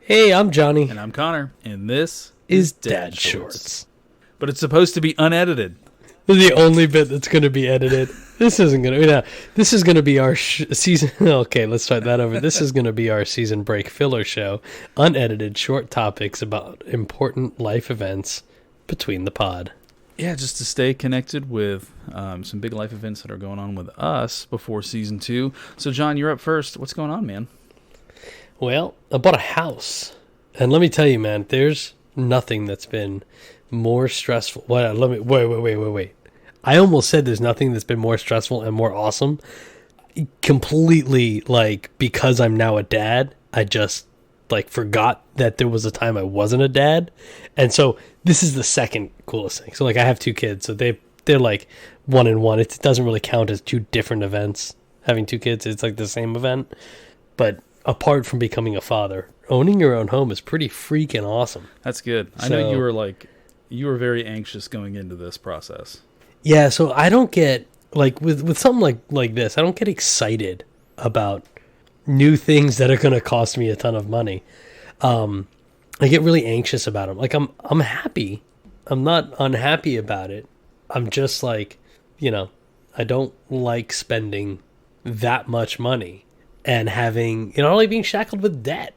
Hey, I'm Johnny. And I'm Connor. And this is Dad Shorts. But it's supposed to be unedited. The only bit that's going to be edited. This isn't going to... No, this is going to be our season... Okay, let's start that over. This is going to be our season break filler show. Unedited short topics about important life events between the pod. Yeah, just to stay connected with some big life events that are going on with us before season 2. So, John, you're up first. What's going on, man? Well, I bought a house. And let me tell you, man, there's nothing that's been more stressful. Wait. I almost said there's nothing that's been more stressful and more awesome. Completely, because I'm now a dad, I just, forgot that there was a time I wasn't a dad. And so this is the second coolest thing. So, I have 2 kids, so they're 1 and 1. It doesn't really count as 2 different events. Having 2 kids, it's the same event. But apart from becoming a father, owning your own home is pretty freaking awesome. That's good. I know you were very anxious going into this process. Yeah, so I don't get, with something like this, I don't get excited about new things that are going to cost me a ton of money. I get really anxious about them. I'm happy. I'm not unhappy about it. I'm just I don't like spending that much money and having, being shackled with debt.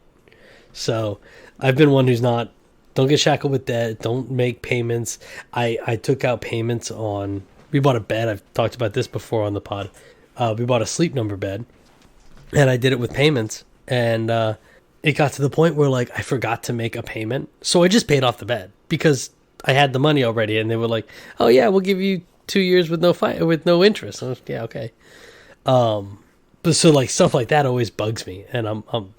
So I've been one who's not, don't get shackled with debt, don't make payments. I took out payments on, we bought a bed, I've talked about this before on the pod. We bought a Sleep Number bed, and I did it with payments, and it got to the point where I forgot to make a payment, so I just paid off the bed because I had the money already, and they were like, oh yeah, we'll give you 2 years with no interest. I was, yeah, okay. But so stuff like that always bugs me, and I'm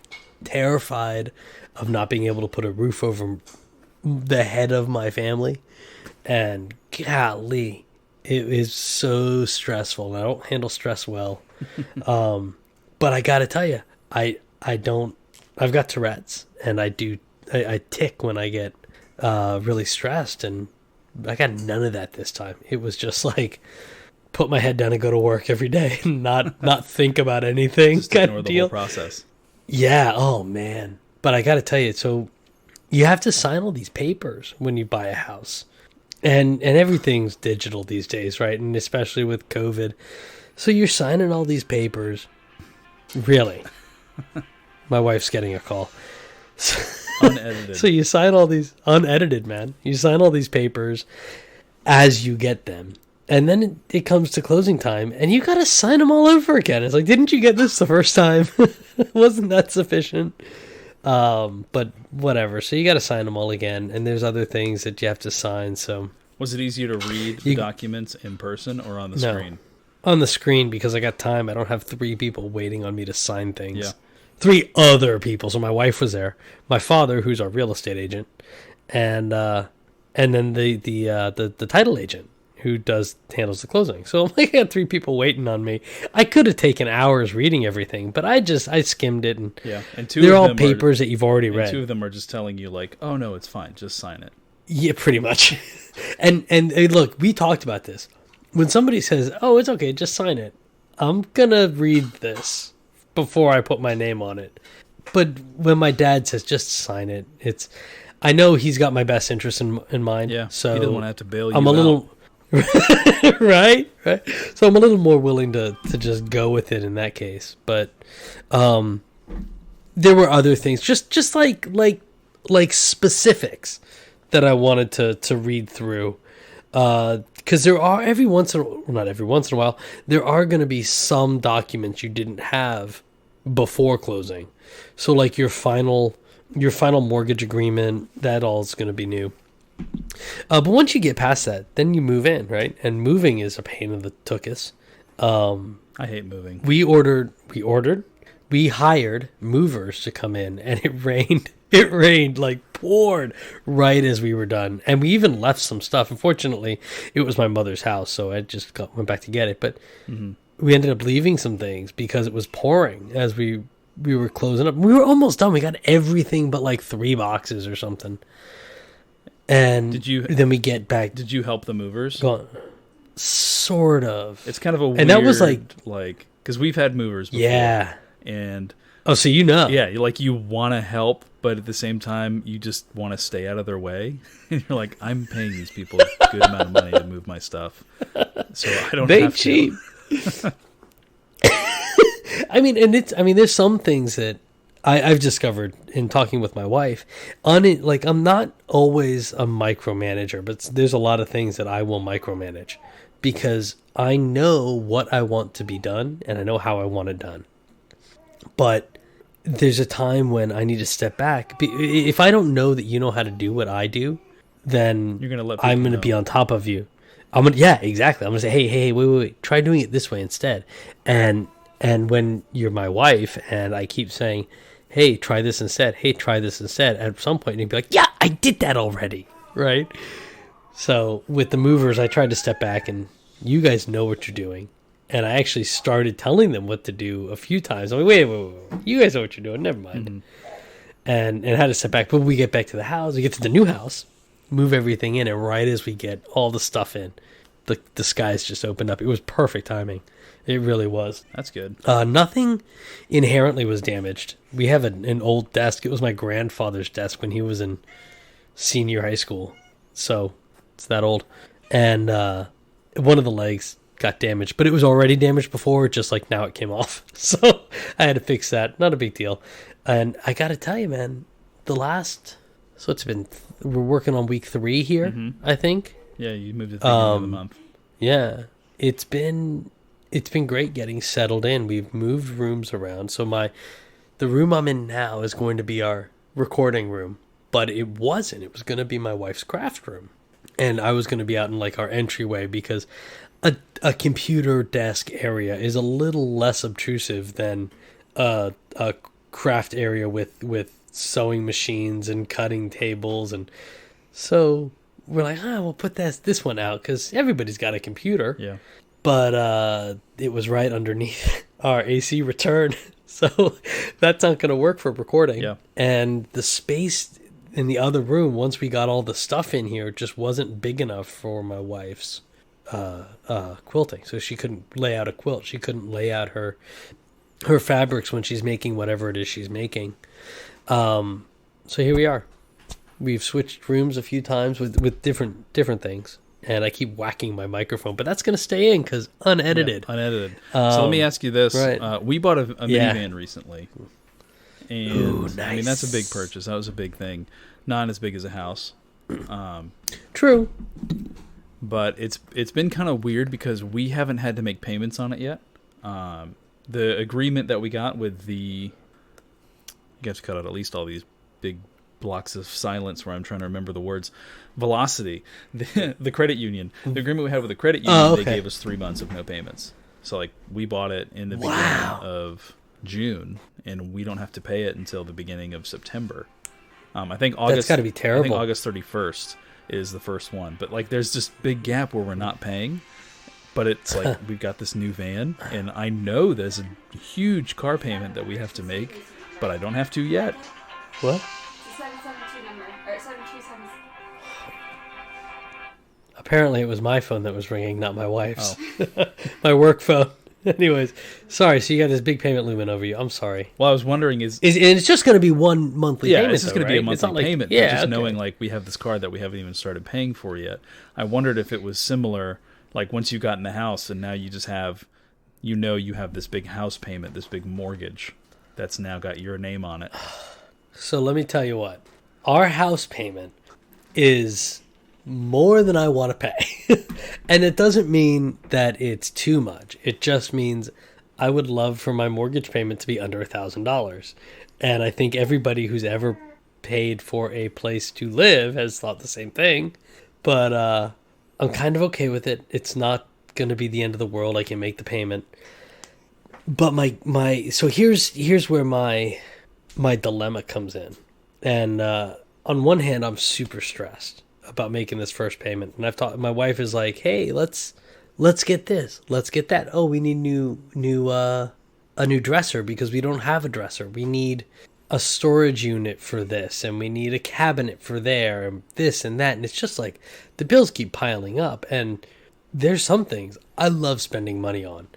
terrified of not being able to put a roof over the head of my family. And golly, it is so stressful, and I don't handle stress well. But I gotta tell you, I've got Tourette's, and I tick when I get really stressed, and I got none of that this time. It was just put my head down and go to work every day and not think about anything. Just ignore the whole process. Yeah, oh man. But I gotta tell you, so you have to sign all these papers when you buy a house. And everything's digital these days, right? And especially with COVID. So you're signing all these papers. Really? My wife's getting a call. Unedited. So you sign all these, unedited, man. You sign all these papers as you get them. And then it comes to closing time, and you got to sign them all over again. It's didn't you get this the first time? Wasn't that sufficient? But whatever. So you got to sign them all again, and there's other things that you have to sign. So was it easier to read the documents in person or on the screen? On the screen, because I got time. I don't have 3 people waiting on me to sign things. Yeah. 3 other people. So my wife was there, my father, who's our real estate agent, and then the title agent, who handles the closing. So I got 3 people waiting on me. I could have taken hours reading everything, but I skimmed it, and yeah, and they're all papers that you've already read. 2 of them are just telling you oh no, it's fine, just sign it. Yeah, pretty much. and look, we talked about this. When somebody says, "Oh, it's okay, just sign it," I'm gonna read this before I put my name on it. But when my dad says, "Just sign it," I know he's got my best interest in mind. Yeah, so he doesn't want to have to bail you I'm a out. little. right. So I'm a little more willing to just go with it in that case. But there were other things, just like specifics that I wanted to read through. Because there are not every once in a while, there are going to be some documents you didn't have before closing. So your final mortgage agreement, that all is going to be new. But once you get past that, then you move in, right? And moving is a pain in the tuchus. I hate moving. We hired movers to come in, and it rained. It rained poured right as we were done. And we even left some stuff. Unfortunately, it was my mother's house, so I just went back to get it. But we ended up leaving some things because it was pouring as we were closing up. We were almost done. We got everything but 3 boxes or something. And then we get back. Did you help the movers? Sort of. It's kind of a weird, and that was because we've had movers before. Yeah. And Oh, so you know. Yeah, you want to help, but at the same time, you just want to stay out of their way. And you're like, I'm paying these people a good amount of money to move my stuff, so I don't They have cheap. to. There's some things that I've discovered in talking with my wife. I'm not always a micromanager, but there's a lot of things that I will micromanage because I know what I want to be done and I know how I want it done. But there's a time when I need to step back. If I don't know that you know how to do what I do, then You're gonna I'm going to be on top of you. Yeah, exactly. I'm going to say, hey, wait, try doing it this way instead. And when you're my wife and I keep saying, hey, try this instead. Hey, try this instead. At some point, you'd be like, yeah, I did that already. Right? So with the movers, I tried to step back and you guys know what you're doing. And I actually started telling them what to do a few times. I'm like, wait. You guys know what you're doing. Never mind. Mm-hmm. And had to step back. But we get back to the house. We get to the new house, move everything in. And right as we get all the stuff in, the skies just opened up. It was perfect timing. It really was. That's good. Nothing inherently was damaged. We have an old desk. It was my grandfather's desk when he was in senior high school. So it's that old. And one of the legs got damaged, but it was already damaged before, just like now it came off. So I had to fix that. Not a big deal. And I got to tell you, man, we're working on week 3 here, I think. Yeah, you moved at the beginning of the month. Yeah, it's been great getting settled in. We've moved rooms around. So the room I'm in now is going to be our recording room, but it wasn't. It was going to be my wife's craft room. And I was going to be out in like our entryway because a computer desk area is a little less obtrusive than a craft area with sewing machines and cutting tables. And so we're like, we'll put this one out because everybody's got a computer. Yeah. But it was right underneath our AC return. So that's not going to work for recording. Yeah. And the space in the other room, once we got all the stuff in here, just wasn't big enough for my wife's quilting. So she couldn't lay out a quilt. She couldn't lay out her fabrics when she's making whatever it is she's making. So here we are. We've switched rooms a few times with different things. And I keep whacking my microphone, but that's going to stay in because unedited. Yeah, unedited. So let me ask you this. Right. We bought a minivan recently. And ooh, nice. I mean, that's a big purchase. That was a big thing. Not as big as a house. True. But it's been kind of weird because we haven't had to make payments on it yet. The agreement that we got with you have to cut out at least all these big blocks of silence where I'm trying to remember the words. Velocity, the credit union. The agreement we had with the credit union, They gave us 3 months of no payments. So we bought it in the beginning of June, and we don't have to pay it until the beginning of September. I think August. That's got to be terrible. I think August 31st is the first one, but there's this big gap where we're not paying. But it's we've got this new van, and I know there's a huge car payment that we have to make, but I don't have to yet. What? 772 number, or 727. Apparently, it was my phone that was ringing, not my wife's. Oh. My work phone. Anyways, sorry. So you got this big payment looming over you. I'm sorry. Well, I was wondering and it's just going to be one monthly payment. Yeah, it's just going to be a monthly payment. Yeah, just okay. knowing we have this card that we haven't even started paying for yet. I wondered if it was similar, once you got in the house and now you just have, you have this big house payment, this big mortgage that's now got your name on it. So let me tell you what. Our house payment is more than I want to pay. And it doesn't mean that it's too much. It just means I would love for my mortgage payment to be under $1,000. And I think everybody who's ever paid for a place to live has thought the same thing. But I'm kind of okay with it. It's not going to be the end of the world. I can make the payment. But so here's where my dilemma comes in. And on one hand, I'm super stressed about making this first payment. And my wife is like, hey, let's get this. Let's get that. Oh, we need a new dresser because we don't have a dresser. We need a storage unit for this, and we need a cabinet for there, and this and that. And it's just the bills keep piling up. And there's some things I love spending money on.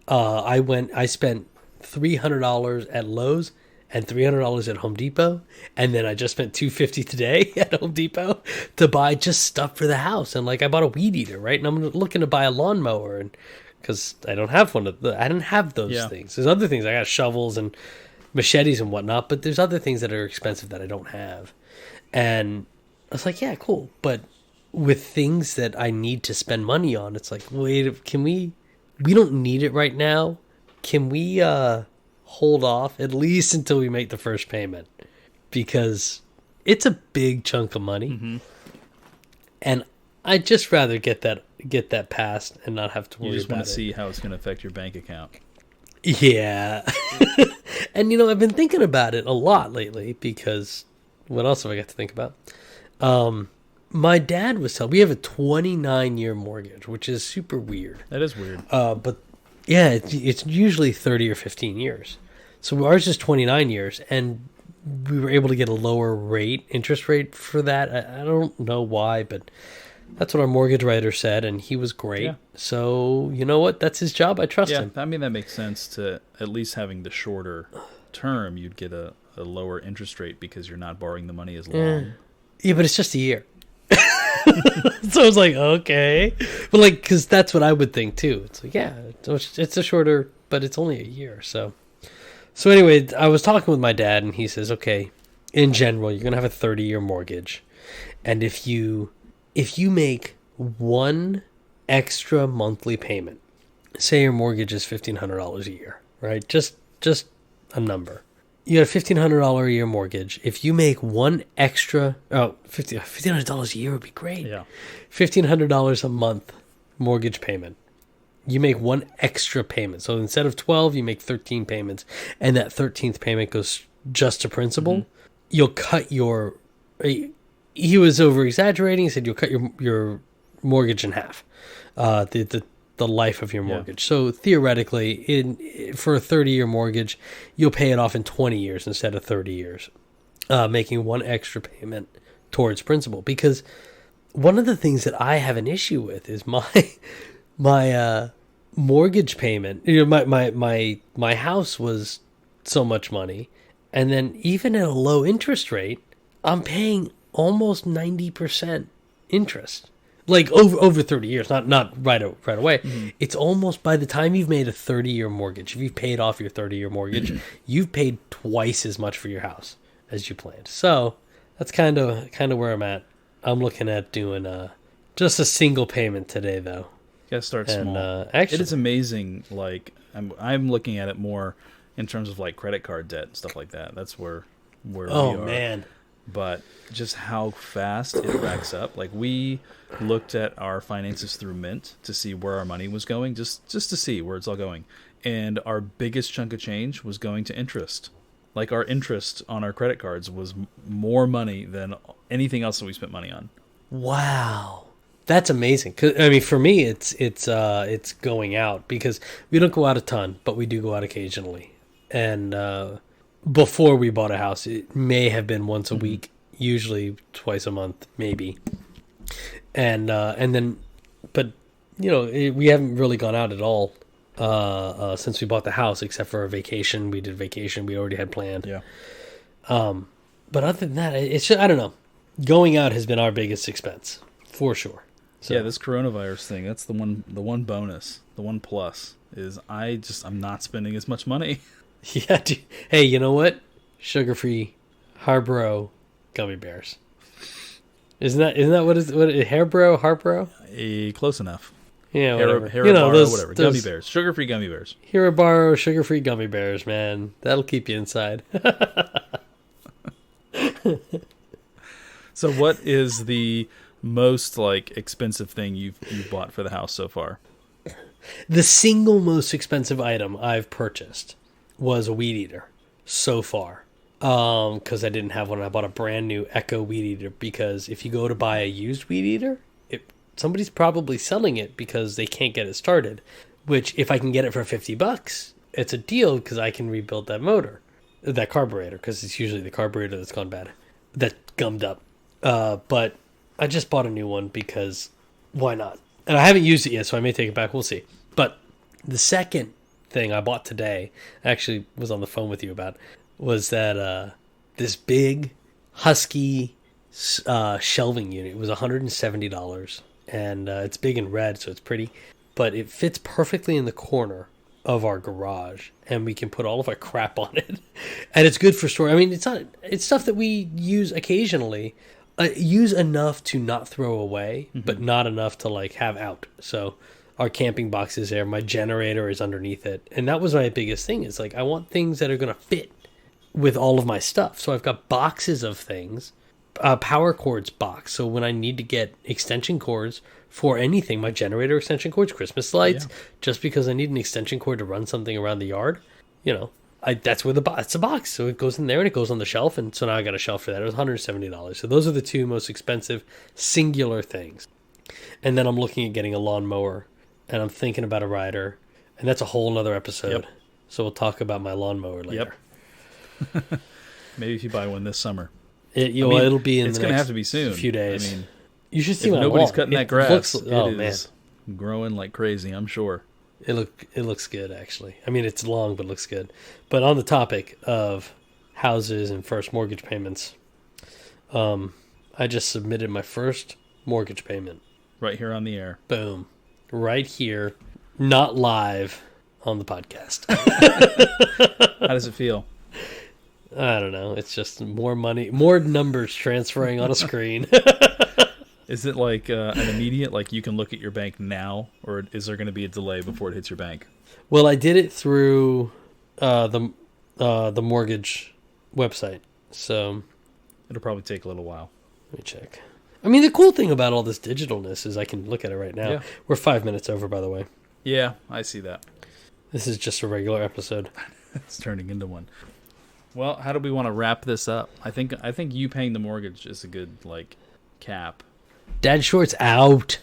I spent $300 at Lowe's and $300 at Home Depot, and then I just spent $250 today at Home Depot to buy just stuff for the house. And like I bought a weed eater, right? And I'm looking to buy a lawnmower, and because I don't have one of I didn't have those things. There's other things. I got shovels and machetes and whatnot, but there's other things that are expensive that I don't have. And I was like, yeah, cool. But with things that I need to spend money on, it's like, wait, can we don't need it right now. Can we hold off at least until we make the first payment? Because it's a big chunk of money. Mm-hmm. And I'd just rather get that passed and not have to worry about it. You just want to see how it's going to affect your bank account. Yeah. And, I've been thinking about it a lot lately because what else have I got to think about? My dad was telling, we have a 29-year mortgage, which is super weird. That is weird. But yeah, it's usually 30 or 15 years. So ours is 29 years, and we were able to get a lower interest rate for that. I don't know why, but that's what our mortgage writer said, and he was great. Yeah. So, you know what? That's his job. I trust him. I mean, that makes sense. To at least having the shorter term, you'd get a lower interest rate because you're not borrowing the money as long. Yeah, but it's just a year. So I was like, okay. But because that's what I would think too. It's like, yeah, it's a shorter, but it's only a year. So anyway, I was talking with my dad, and he says, okay, in general, you're going to have a 30-year mortgage. And if you make one extra monthly payment, say your mortgage is $1,500 a year, right? Just a number. You got a $1,500 a year mortgage. If you make one extra, $1,500 a year would be great. Yeah. $1,500 a month mortgage payment. You make one extra payment. So instead of 12, you make 13 payments. And that 13th payment goes just to principal. Mm-hmm. You'll cut your, he was over exaggerating. He said you'll cut your mortgage in half. The life of your mortgage. So theoretically, for a 30-year mortgage, you'll pay it off in 20 years instead of 30 years, making one extra payment towards principal. Because one of the things that I have an issue with is my mortgage payment. My house was so much money, and then even at a low interest rate, I'm paying almost 90% interest. Like over 30 years, not right away. Mm-hmm. It's almost by the time you've made a 30-year mortgage, if you've paid off your 30-year mortgage, you've paid twice as much for your house as you planned. So that's kind of where I'm at. I'm looking at doing just a single payment today, though. You gotta start small. Actually, it is amazing. Like I'm looking at it more in terms of like credit card debt and stuff like that. That's where we are. Oh man. But just how fast it racks up. Like we looked at our finances through Mint to see where our money was going, just to see where it's all going. And our biggest chunk of change was going to interest. Like our interest on our credit cards was more money than anything else that we spent money on. Wow. That's amazing. 'Cause, I mean, for me, it's going out because we don't go out a ton, but we do go out occasionally. And before we bought a house, it may have been once a week, usually twice a month, maybe. And then, but we haven't really gone out at all since we bought the house, except for a vacation. We did vacation we already had planned. Yeah. But other than that, it's just, I don't know. Going out has been our biggest expense for sure. So. Yeah, this coronavirus thing, that's the one bonus, the one plus is I'm not spending as much money. Yeah. Hey, you know what? Sugar-free Haribo gummy bears. Isn't that what Haribo? Close enough. Yeah, whatever. Haribo, whatever. Gummy bears. Sugar-free gummy bears. Haribo sugar-free gummy bears, man. That'll keep you inside. So what is the most expensive thing you've bought for the house so far? The single most expensive item I've purchased was a weed eater so far. Because I didn't have one. I bought a brand new Echo weed eater because if you go to buy a used weed eater, somebody's probably selling it because they can't get it started. Which, if I can get it for $50, it's a deal because I can rebuild that motor, that carburetor, because it's usually the carburetor that's gone bad, that gummed up. But I just bought a new one because why not? And I haven't used it yet, so I may take it back. We'll see. But the second thing I bought today, I actually was on the phone with you about, was that this big husky shelving unit. It was $170, and it's big and red, so it's pretty. But it fits perfectly in the corner of our garage, and we can put all of our crap on it. And it's good for storage. I mean, it's stuff that we use occasionally, use enough to not throw away, but not enough to like have out. So our camping box is there. My generator is underneath it, and that was my biggest thing. Is like I want things that are gonna fit with all of my stuff. So I've got boxes of things, power cords box. So when I need to get extension cords for anything, my generator extension cords, Christmas lights, just because I need an extension cord to run something around the yard, that's where it's a box. So it goes in there and it goes on the shelf. And so now I got a shelf for that. It was $170. So those are the two most expensive singular things. And then I'm looking at getting a lawnmower, and I'm thinking about a rider, and that's a whole nother episode. Yep. So we'll talk about my lawnmower later. Yep. Maybe if you buy one this summer. It'll be in it's the going to next have to be soon. few days. I mean, you should see if my nobody's lawn. cutting that grass, Looks, it is growing like crazy, I'm sure. It looks good, actually. I mean, it's long, but it looks good. But on the topic of houses and first mortgage payments, I just submitted my first mortgage payment. Right here on the air. Boom. Right here. Not live on the podcast. How does it feel? I don't know. It's just more money, more numbers transferring on a screen. Is it like an immediate, like you can look at your bank now, or is there going to be a delay before it hits your bank? Well, I did it through the mortgage website, so It'll probably take a little while. let me check. I mean, the cool thing about all this digitalness is I can look at it right now. Yeah. We're 5 minutes over, by the way. Yeah, I see that. This is just a regular episode. It's turning into one. Well, how do we want to wrap this up? I think you paying the mortgage is a good cap. Dad Short's out.